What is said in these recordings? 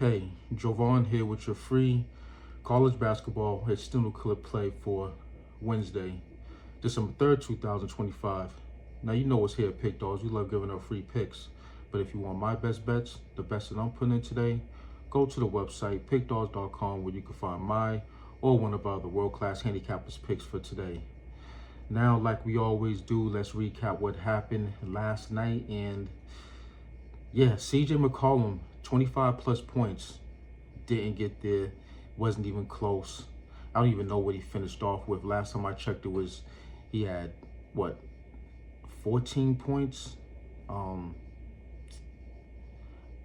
Hey, Jovan here with your free college basketball external clip play for Wednesday, December 3rd, 2025. Now, you know what's here at Pick Dawgz. We love giving out free picks. But if you want my best bets, the best that I'm putting in today, go to the website, pickdawgz.com, where you can find my or one of our other world-class handicappers picks for today. Now, like we always do, let's recap what happened last night. And yeah, CJ McCollum, 25 plus points, didn't get there, wasn't even close. I don't even know what he finished off with. Last time I checked, he had what, 14 points. I'm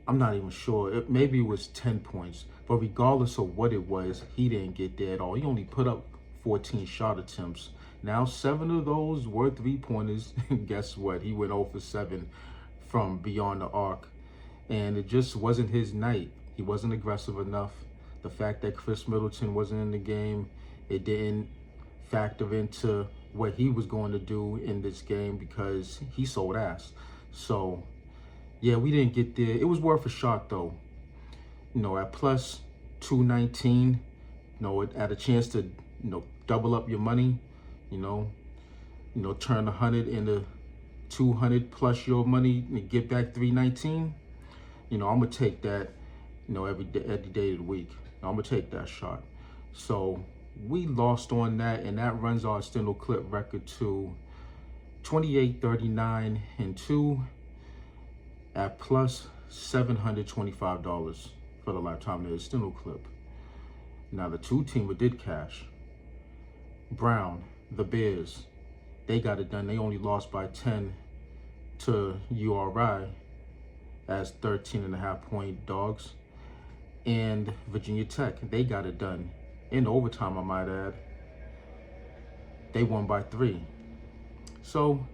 not even sure. Maybe it was 10 points. But regardless of what it was, he didn't get there at all. He only put up 14 shot attempts. Now, 7 of those were 3-pointers. Guess what? He went 0 for 7 from beyond the arc. And it just wasn't his night. He wasn't aggressive enough. The fact that Chris Middleton wasn't in the game, it didn't factor into what he was going to do in this game because he sold ass. So, yeah, we didn't get there. It was worth a shot, though. You know, at plus 219, it had a chance to, double up your money, turn 100 into 200 plus your money and get back 319. I'm going to take that, every day of the week. I'm going to take that shot. So we lost on that, and that runs our Extendo clip record to 28-39-2 at plus $725 for the lifetime of the Extendo clip. Now, the two team that did cash, Brown, the Bears, they got it done. They only lost by 10 to URI as 13.5-point dogs. And Virginia Tech, they got it done in overtime, I might add. They won by 3. So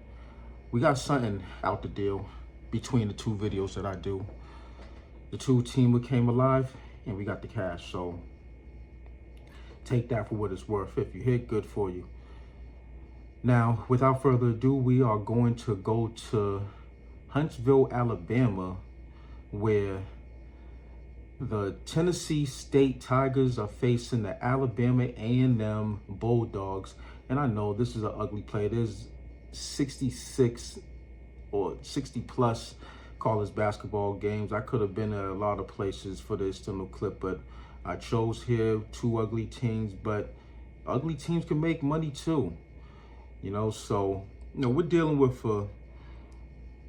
we got something out the deal between the two videos that I do. The two team came alive, and we got the cash. So take that for what it's worth. If you hit, good for you. Now, without further ado, we are going to go to Huntsville, Alabama, where the Tennessee State Tigers are facing the Alabama A&M Bulldogs. And I know this is an ugly play. There's 66 or 60 plus college basketball games. I could have been at a lot of places for this Extendo clip, but I chose here two ugly teams. But ugly teams can make money too. So we're dealing with a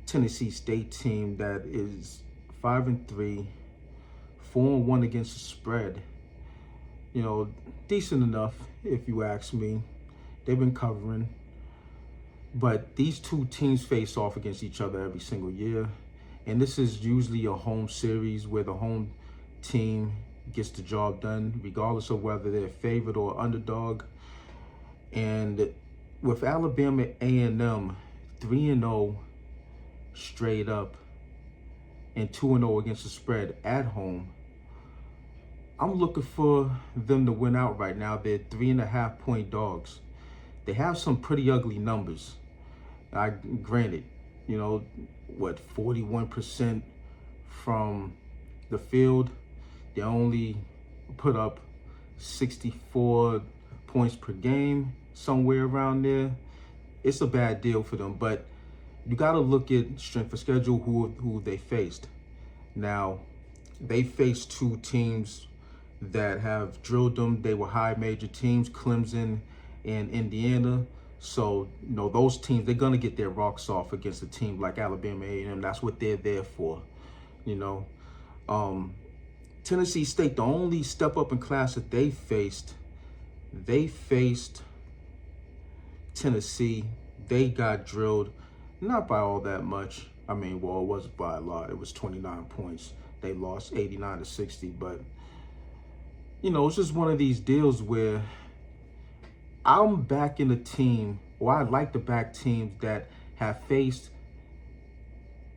Tennessee State team that is 5-3, 4-1 against the spread. Decent enough if you ask me. They've been covering, but these two teams face off against each other every single year, and this is usually a home series where the home team gets the job done, regardless of whether they're favored or underdog. And with Alabama A&M 3-0 straight up and 2-0 against the spread at home, I'm looking for them to win out right now. They're 3.5-point dogs. They have some pretty ugly numbers. Granted, 41% from the field. They only put up 64 points per game, somewhere around there. It's a bad deal for them, but you got to look at strength of schedule, who they faced. Now, they faced two teams that have drilled them. They were high major teams, Clemson and Indiana. So, those teams, they're going to get their rocks off against a team like Alabama A&M. That's what they're there for, Tennessee State, the only step up in class that they faced Tennessee. They got drilled, not by all that much. I mean, well, it was by a lot. It was 29 points. They lost 89-60, but it's just one of these deals where I'm backing a team, or I like to back teams that have faced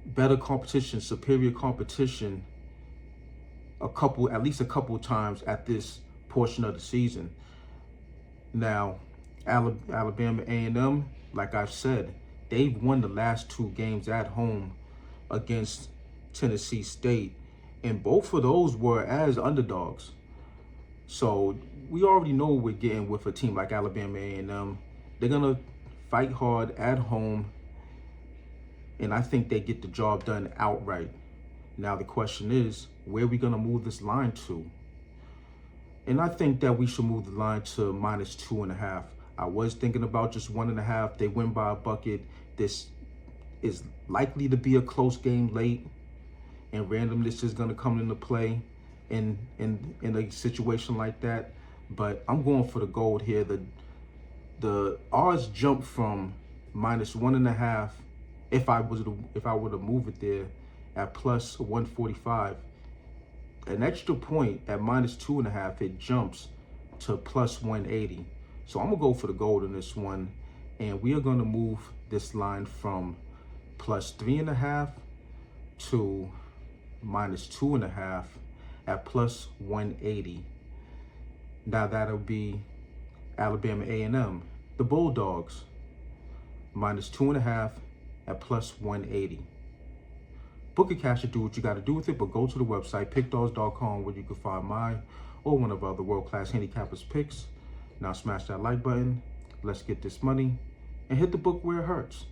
better competition, superior competition at least a couple times at this portion of the season. Now, Alabama A&M, like I've said, they've won the last 2 games at home against Tennessee State. And both of those were as underdogs. So we already know we're getting with a team like Alabama A&M. They're going to fight hard at home, and I think they get the job done outright. Now the question is, where are we going to move this line to? And I think that we should move the line to -2.5. I was thinking about just 1.5. They win by a bucket. This is likely to be a close game late, and randomness is going to come into play in a situation like that. But I'm going for the gold here. The odds jump from -1.5 if I were to move it there at +145. An extra point at -2.5, it jumps to +180. So I'm gonna go for the gold in this one, and we are gonna move this line from +3.5 to -2.5 at +180. Now that'll be Alabama A&M, the Bulldogs, -2.5 at +180. Book a cash to do what you got to do with it, but go to the website, pickdawgz.com, where you can find mine or one of our other world-class handicappers' picks. Now smash that like button, let's get this money, and hit the book where it hurts.